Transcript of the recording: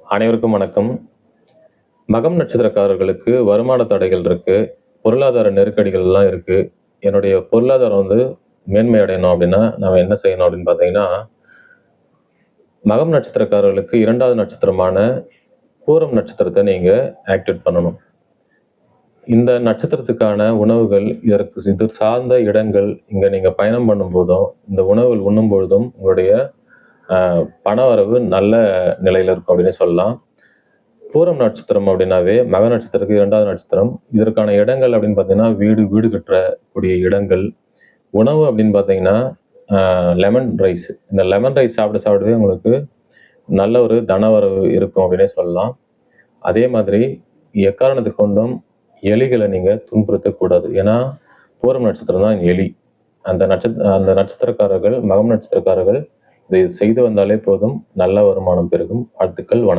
அனைவருக்கும் வணக்கம். மகம் நட்சத்திரக்காரர்களுக்கு வருமான தடைகள் இருக்கு. பொருளாதார நெருக்கடிகள்லாம் இருக்கு. என்னுடைய பொருளாதாரம் மேன்மை அடையணும் அப்படின்னா, நாம என்ன செய்யணும் அப்படின்னு பார்த்தீங்கன்னா, மகம் நட்சத்திரக்காரர்களுக்கு 2வது நட்சத்திரமான பூரம் நட்சத்திரத்த நீங்க ஆக்டிவேட் பண்ணணும். இந்த நட்சத்திரத்துக்கான உணவுகள், இது சார்ந்த இடங்கள், இங்க நீங்க பயணம் பண்ணும்போதும், இந்த உணவுகள் உண்ணும் பொழுதும் உங்களுடைய அ பணவரவு நல்ல நிலையில இருக்கும் அப்படின்னே சொல்லலாம். பூரம் நட்சத்திரம் அப்படின்னாவே மக நட்சத்திரத்துக்கு 2வது நட்சத்திரம். இதற்கான இடங்கள் அப்படின்னு பார்த்தீங்கன்னா, வீடு வீடு கட்டக்கூடிய இடங்கள். உணவு அப்படின்னு பார்த்தீங்கன்னா, லெமன் ரைஸ். இந்த லெமன் ரைஸ் சாப்பிட சாப்பிடவே உங்களுக்கு நல்ல ஒரு தனவரவு இருக்கும் அப்படின்னே சொல்லலாம். அதே மாதிரி எக்காரணத்துக்கு கொண்டும் எலிகள நீங்க துன்புறுத்தக்கூடாது. ஏன்னா, பூரம் நட்சத்திரம் தான் எலி. அந்த நட்சத்திரக்காரர்கள், மகம் நட்சத்திரக்காரர்கள் இதை செய்து வந்தாலே போதும், நல்ல வருமானம் பெருகும். வாழ்த்துக்கள். வணக்கம்.